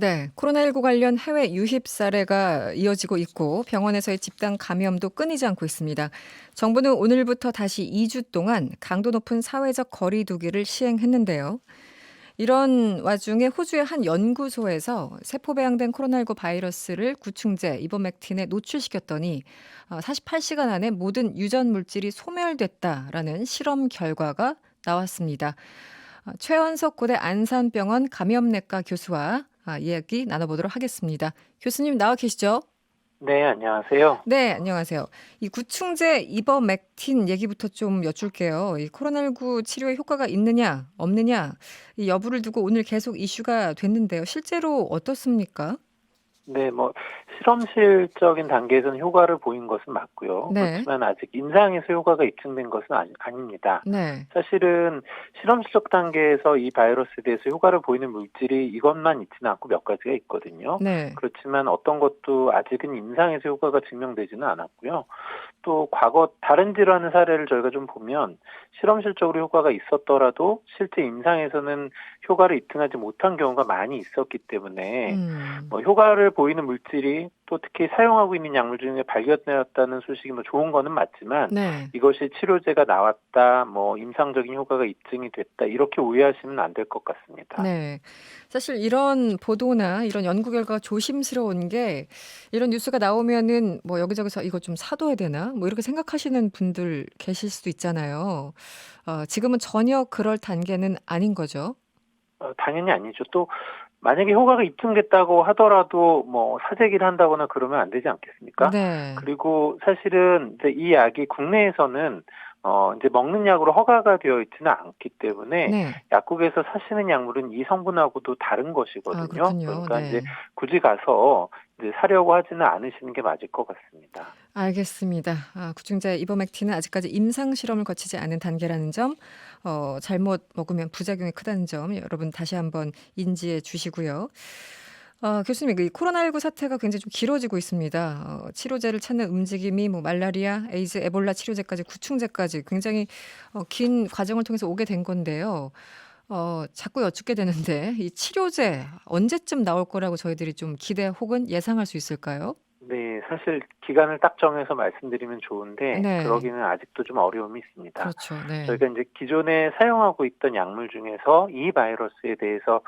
네, 코로나19 관련 해외 유입 사례가 이어지고 있고 병원에서의 집단 감염도 끊이지 않고 있습니다. 정부는 오늘부터 다시 2주 동안 강도 높은 사회적 거리 두기를 시행했는데요. 이런 와중에 호주의 한 연구소에서 세포 배양된 코로나19 바이러스를 구충제 이버맥틴에 노출시켰더니 48시간 안에 모든 유전 물질이 소멸됐다라는 실험 결과가 나왔습니다. 최원석 고대 안산병원 감염내과 교수와 이야기 나눠보도록 하겠습니다. 교수님 나와 계시죠? 네, 안녕하세요. 네, 안녕하세요. 이 구충제 이버맥틴 얘기부터 좀 여쭐게요. 이 코로나19 치료에 효과가 있느냐, 없느냐, 이 여부를 두고 오늘 계속 이슈가 됐는데요. 실제로 어떻습니까? 네, 실험실적인 단계에서는 효과를 보인 것은 맞고요. 네, 그렇지만 아직 임상에서 효과가 입증된 것은 아닙니다. 네. 사실은 실험실적 단계에서 이 바이러스에 대해서 효과를 보이는 물질이 이것만 있지는 않고 몇 가지가 있거든요. 네. 그렇지만 어떤 것도 아직은 임상에서 효과가 증명되지는 않았고요. 또 과거 다른 질환의 사례를 저희가 좀 보면 실험실적으로 효과가 있었더라도 실제 임상에서는 효과를 입증하지 못한 경우가 많이 있었기 때문에 음. 효과를 보이는 물질이 또 특히 사용하고 있는 약물 중에 발견되었다는 소식이 좋은 거는 맞지만 네. 이것이 치료제가 나왔다, 임상적인 효과가 입증이 됐다 이렇게 오해하시면 안 될 것 같습니다. 네. 사실 이런 보도나 이런 연구 결과가 조심스러운 게 이런 뉴스가 나오면은 뭐 여기저기서 '이거 좀 사둬야 되나?' 뭐 이렇게 생각하시는 분들 계실 수도 있잖아요. 지금은 전혀 그럴 단계는 아닌 거죠. 당연히 아니죠. 또 만약에 효과가 입증됐다고 하더라도 사재기를 한다거나 그러면 안 되지 않겠습니까? 네. 그리고 사실은 이제 이 약이 국내에서는 이제 먹는 약으로 허가가 되어 있지는 않기 때문에 네. 약국에서 사시는 약물은 이 성분하고도 다른 아 것이거든요. 그렇군요. 그러니까 이제 네. 굳이 가서 이제 사려고 하지는 않으시는 게 맞을 것 같습니다. 알겠습니다. 구충제 이버맥틴은 아직까지 임상 실험을 거치지 않은 단계라는 점, 잘못 먹으면 부작용이 크다는 점 여러분 다시 한번 인지해 주시고요. 교수님, 이 코로나19 사태가 굉장히 좀 길어지고 있습니다. 치료제를 찾는 움직임이 뭐 말라리아, 에이즈, 에볼라 치료제까지 구충제까지 굉장히 긴 과정을 통해서 오게 된 건데요. 자꾸 여쭙게 되는데 이 치료제 언제쯤 나올 거라고 저희들이 좀 기대 혹은 예상할 수 있을까요? 네, 사실 기간을 딱 정해서 말씀드리면 좋은데 네. 그러기는 아직도 좀 어려움이 있습니다. 그렇죠. 네. 저희가 이제 기존에 사용하고 있던 약물 중에서 이 바이러스에 대해서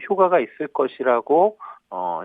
효과가 있을 것이라고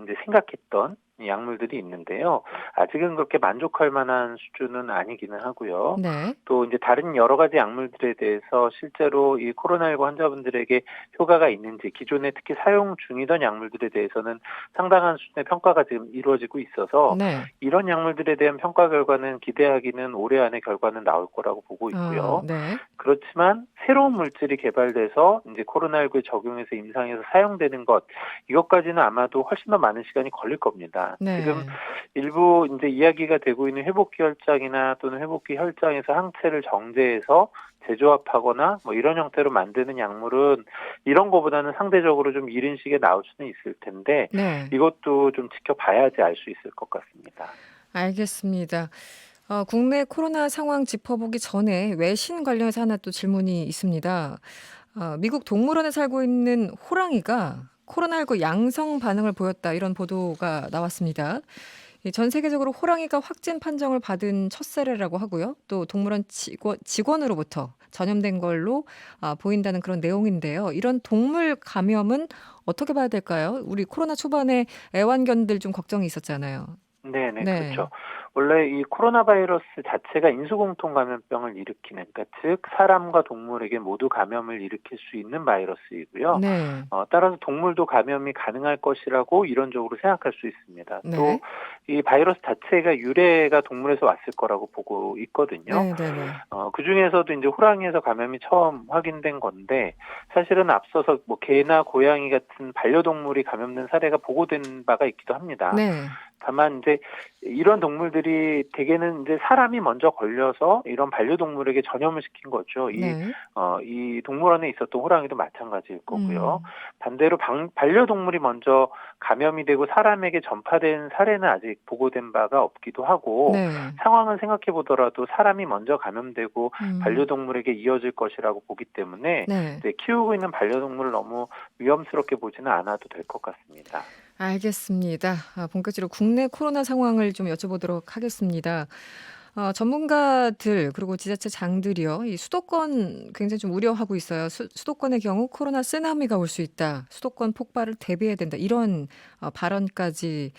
이제 생각했던 약물들이 있는데요. 아직은 그렇게 만족할 만한 수준은 아니기는 하고요. 네. 또 이제 다른 여러 가지 약물들에 대해서 실제로 이 코로나19 환자분들에게 효과가 있는지 기존에 특히 사용 중이던 약물들에 대해서는 상당한 수준의 평가가 지금 이루어지고 있어서 네. 이런 약물들에 대한 평가 결과는 기대하기는 올해 안에 결과는 나올 거라고 보고 있고요. 네. 그렇지만 새로운 물질이 개발돼서 이제 코로나19에 적용해서 임상에서 사용되는 것 이것까지는 아마도 훨씬 더 많은 시간이 걸릴 겁니다. 지금 네. 일부 이제 이야기가 되고 있는 회복기 혈장이나 또는 회복기 혈장에서 항체를 정제해서 재조합하거나 이런 형태로 만드는 약물은 이런 거보다는 상대적으로 좀 이른 시기에 나올 수는 있을 텐데 네. 이것도 좀 지켜봐야지 알 수 있을 것 같습니다. 알겠습니다. 국내 코로나 상황 짚어보기 전에 외신 관련해서 하나 또 질문이 있습니다. 미국 동물원에 살고 있는 호랑이가 코로나19 양성 반응을 보였다 이런 보도가 나왔습니다. 전 세계적으로 호랑이가 확진 판정을 받은 첫 사례라고 하고요. 또 동물원 직원으로부터 전염된 걸로 보인다는 그런 내용인데요. 이런 동물 감염은 어떻게 봐야 될까요? 우리 코로나 초반에 애완견들 좀 걱정이 있었잖아요. 네네, 네. 그렇죠. 원래 이 코로나 바이러스 자체가 인수공통 감염병을 일으키는, 그러니까 즉 사람과 동물에게 모두 감염을 일으킬 수 있는 바이러스이고요. 네. 따라서 동물도 감염이 가능할 것이라고 이론적으로 생각할 수 있습니다. 또 네. 이 바이러스 자체가 유래가 동물에서 왔을 거라고 보고 있거든요. 네네네. 그중에서도 이제 호랑이에서 감염이 처음 확인된 건데 사실은 앞서서 개나 고양이 같은 반려동물이 감염된 사례가 보고된 바가 있기도 합니다. 네. 다만 이제 이런 동물들이 이들이 대개는 이제 사람이 먼저 걸려서 이런 반려동물에게 전염을 시킨 거죠. 네. 이 동물원에 있었던 호랑이도 마찬가지일 거고요. 음. 반대로 반려동물이 먼저 감염이 되고 사람에게 전파된 사례는 아직 보고된 바가 없기도 하고, 네. 상황을 생각해 보더라도 사람이 먼저 감염되고 음. 반려동물에게 이어질 것이라고 보기 때문에 네. 이제 키우고 있는 반려동물을 너무 위험스럽게 보지는 않아도 될 것 같습니다. 알겠습니다. 본격적으로 국내 코로나 상황을 좀 여쭤보도록 하겠습니다. 전문가들 그리고 지자체장들이요. 이 수도권 굉장히 좀 우려하고 있어요. 수도권의 경우 코로나 쓰나미가 올 수 있다. 수도권 폭발을 대비해야 된다. 이런 발언까지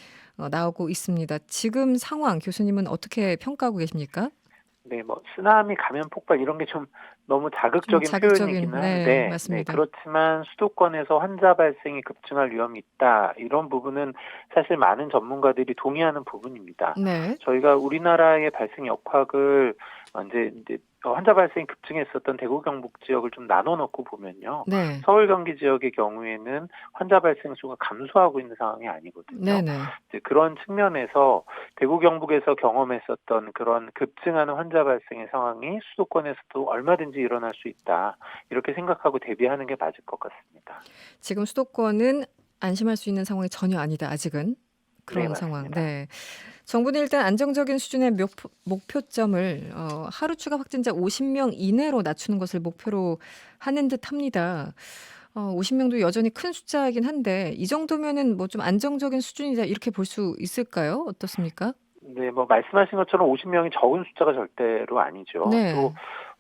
나오고 있습니다. 지금 상황 교수님은 어떻게 평가하고 계십니까? 네, 뭐 쓰나미, 감염 폭발 이런 게 좀 너무 좀 자극적인 자극적인 표현이기는 네, 한데, 네, 맞습니다. 그렇지만 수도권에서 환자 발생이 급증할 위험이 있다. 이런 부분은 사실 많은 전문가들이 동의하는 부분입니다. 네. 저희가 우리나라의 발생 역학을 이제 환자 발생이 급증했었던 대구 경북 지역을 좀 나눠 놓고 보면요. 네. 서울 경기 지역의 경우에는 환자 발생 수가 감소하고 있는 상황이 아니거든요. 네네. 이제 그런 측면에서 대구 경북에서 경험했었던 그런 급증하는 환자 발생의 상황이 수도권에서도 얼마든지 일어날 수 있다. 이렇게 생각하고 대비하는 게 맞을 것 같습니다. 지금 수도권은 안심할 수 있는 상황이 전혀 아니다. 아직은. 네, 그런 상황. 맞습니다. 네. 정부는 일단 안정적인 수준의 목표점을 하루 추가 확진자 50명 이내로 낮추는 것을 목표로 하는 듯합니다. 50명도 여전히 큰 숫자이긴 한데 이 정도면은 뭐 좀 안정적인 수준이다 이렇게 볼 수 있을까요? 어떻습니까? 네, 뭐 말씀하신 것처럼 50명이 적은 숫자가 절대로 아니죠. 또 네.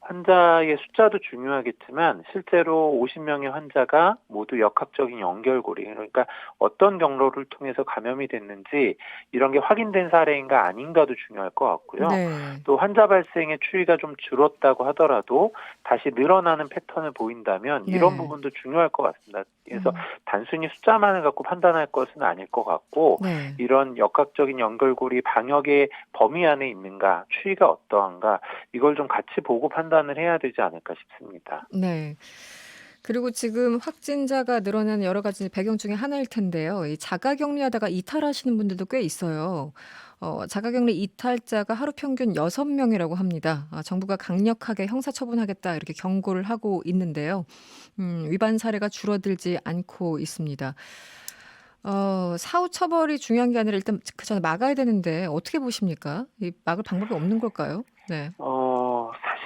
환자의 숫자도 중요하겠지만 실제로 50명의 환자가 모두 역학적인 연결고리, 그러니까 어떤 경로를 통해서 감염이 됐는지 이런 게 확인된 사례인가 아닌가도 중요할 것 같고요. 네. 또 환자 발생의 추이가 좀 줄었다고 하더라도 다시 늘어나는 패턴을 보인다면 이런 네. 부분도 중요할 것 같습니다. 그래서 음. 단순히 숫자만을 갖고 판단할 것은 아닐 것 같고, 네. 이런 역학적인 연결고리 방역의 범위 안에 있는가, 추이가 어떠한가, 이걸 좀 같이 보고 판단을 해야 되지 않을까 싶습니다. 네. 그리고 지금 확진자가 늘어나는 여러 가지 배경 중에 하나일 텐데요. 이 자가격리하다가 이탈하시는 분들도 꽤 있어요. 자가격리 이탈자가 하루 평균 6명이라고 합니다. 정부가 강력하게 형사처분하겠다 이렇게 경고를 하고 있는데요. 위반 사례가 줄어들지 않고 있습니다. 사후 처벌이 중요한 게 아니라 일단 그 전에 막아야 되는데 어떻게 보십니까? 이 막을 방법이 없는 걸까요? 네.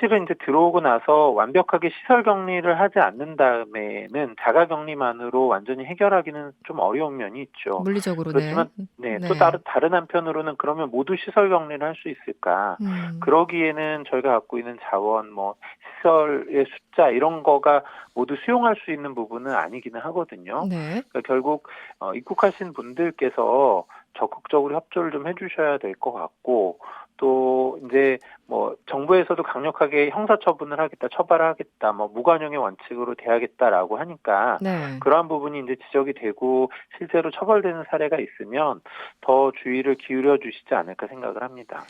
사실은 이제 들어오고 나서 완벽하게 시설 격리를 하지 않는 다음에는 자가 격리만으로 완전히 해결하기는 좀 어려운 면이 있죠. 물리적으로 네. 그렇지만 네, 또 네. 다른 한편으로는 그러면 모두 시설 격리를 할 수 있을까? 음. 그러기에는 저희가 갖고 있는 자원, 뭐 시설의 숫자 이런 거가 모두 수용할 수 있는 부분은 아니기는 하거든요. 네. 그러니까 결국 입국하신 분들께서 적극적으로 협조를 좀 해주셔야 될 것 같고, 또 이제 뭐 정부에서도 강력하게 형사처분을 하겠다, 처벌하겠다, 뭐 무관용의 원칙으로 대하겠다라고 하니까 네. 그러한 부분이 이제 지적이 되고 실제로 처벌되는 사례가 있으면 더 주의를 기울여 주시지 않을까 생각을 합니다.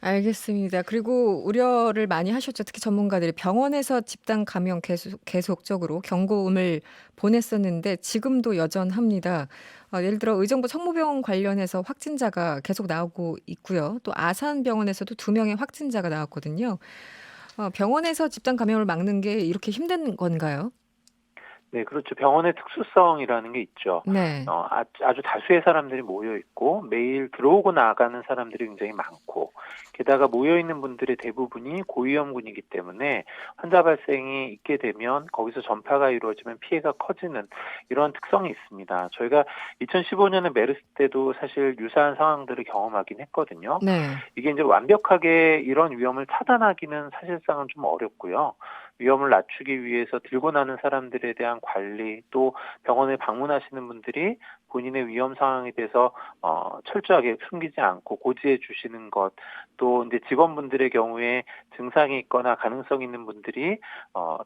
알겠습니다. 그리고 우려를 많이 하셨죠. 특히 전문가들이 병원에서 집단 감염 계속적으로 경고음을 보냈었는데 지금도 여전합니다. 예를 들어 의정부 성모병원 관련해서 확진자가 계속 나오고 있고요. 또 아산병원에서도 2명의 확진자가 나왔거든요. 병원에서 집단 감염을 막는 게 이렇게 힘든 건가요? 네, 그렇죠. 병원의 특수성이라는 게 있죠. 네. 아주 다수의 사람들이 모여 있고 매일 들어오고 나가는 사람들이 굉장히 많고, 게다가 모여 있는 분들의 대부분이 고위험군이기 때문에 환자 발생이 있게 되면 거기서 전파가 이루어지면 피해가 커지는 이런 특성이 있습니다. 저희가 2015년에 메르스 때도 사실 유사한 상황들을 경험하긴 했거든요. 네. 이게 이제 완벽하게 이런 위험을 차단하기는 사실상은 좀 어렵고요. 위험을 낮추기 위해서 들고 나는 사람들에 대한 관리, 또 병원에 방문하시는 분들이 본인의 위험 상황에 대해서 철저하게 숨기지 않고 고지해 주시는 것, 또 이제 직원분들의 경우에 증상이 있거나 가능성 있는 분들이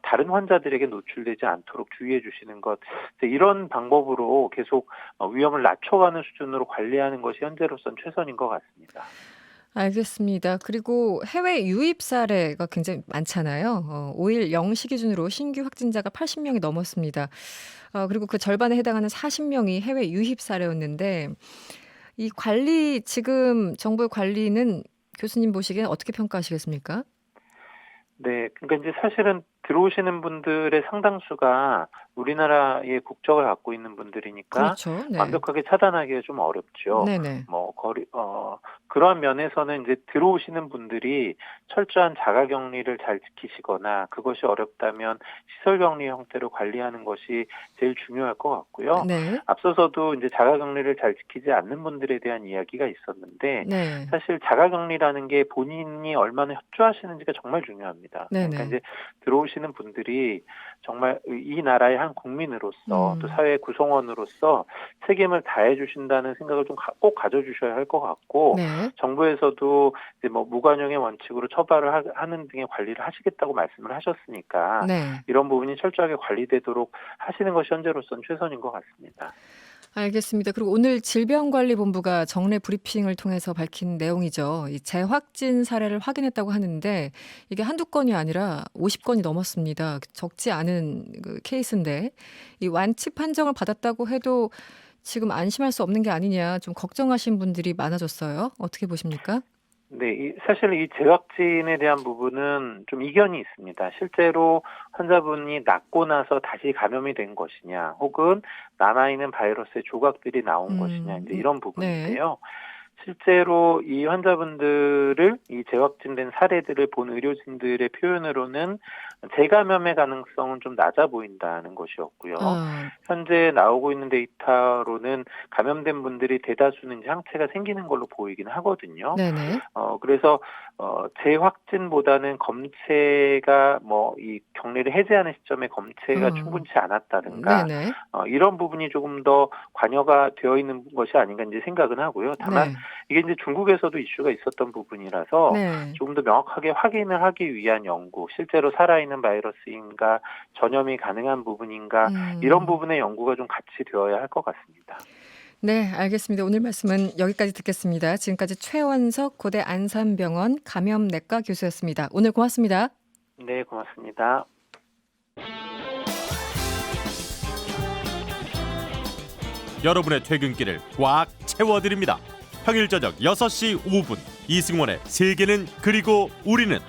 다른 환자들에게 노출되지 않도록 주의해 주시는 것, 이런 방법으로 계속 위험을 낮춰가는 수준으로 관리하는 것이 현재로서는 최선인 것 같습니다. 알겠습니다. 그리고 해외 유입 사례가 굉장히 많잖아요. 5일 0시 기준으로 신규 확진자가 80명이 넘었습니다. 그리고 그 절반에 해당하는 40명이 해외 유입 사례였는데 이 관리 지금 정부의 관리는 교수님 보시기엔 어떻게 평가하시겠습니까? 네. 그러니까 이제 사실은 들어오시는 분들의 상당수가 우리나라의 국적을 갖고 있는 분들이니까 그렇죠. 네. 완벽하게 차단하기가 좀 어렵죠. 네네. 뭐 그러한 면에서는 이제 들어오시는 분들이 철저한 자가 격리를 잘 지키시거나 그것이 어렵다면 시설 격리 형태로 관리하는 것이 제일 중요할 것 같고요. 네. 앞서서도 이제 자가 격리를 잘 지키지 않는 분들에 대한 이야기가 있었는데 네. 사실 자가 격리라는 게 본인이 얼마나 협조하시는지가 정말 중요합니다. 그러니까 네네. 이제 들어오시는 분들이 정말 이 나라의 한 국민으로서 또 사회 구성원으로서 책임을 다해 주신다는 생각을 좀 꼭 가져주셔야 할 것 같고 네. 정부에서도 이제 뭐 무관용의 원칙으로 처벌을 하는 등의 관리를 하시겠다고 말씀을 하셨으니까 네. 이런 부분이 철저하게 관리되도록 하시는 것이 현재로서는 최선인 것 같습니다. 알겠습니다. 그리고 오늘 질병관리본부가 정례 브리핑을 통해서 밝힌 내용이죠. 이 재확진 사례를 확인했다고 하는데 이게 한두 건이 아니라 50건이 넘었습니다. 적지 않은 그 케이스인데 이 완치 판정을 받았다고 해도 지금 안심할 수 없는 게 아니냐 좀 걱정하신 분들이 많아졌어요. 어떻게 보십니까? 네, 사실 이 재확진에 대한 부분은 좀 이견이 있습니다. 실제로 환자분이 낫고 나서 다시 감염이 된 것이냐, 혹은 남아있는 바이러스의 조각들이 나온 것이냐, 이제 이런 네. 부분인데요. 실제로 이 환자분들을 이 재확진된 사례들을 본 의료진들의 표현으로는 재감염의 가능성은 좀 낮아 보인다는 것이었고요. 아, 현재 나오고 있는 데이터로는 감염된 분들이 대다수는 이제 항체가 생기는 걸로 보이긴 하거든요. 네네. 그래서 재확진보다는 검체가 뭐 이 격리를 해제하는 시점에 검체가 충분치 않았다든가 네네. 이런 부분이 조금 더 관여가 되어 있는 것이 아닌가 이제 생각은 하고요. 다만 네. 이게 이제 중국에서도 이슈가 있었던 부분이라서 네. 조금 더 명확하게 확인을 하기 위한 연구, 실제로 살아있는 바이러스인가, 전염이 가능한 부분인가 이런 부분의 연구가 좀 같이 되어야 할 것 같습니다. 네, 알겠습니다. 오늘 말씀은 여기까지 듣겠습니다. 지금까지 최원석 고대 안산병원 감염내과 교수였습니다. 오늘 고맙습니다. 네, 고맙습니다. 여러분의 퇴근길을 꽉 채워드립니다. 평일 저녁 6시 5분 이승원의 세계는 그리고 우리는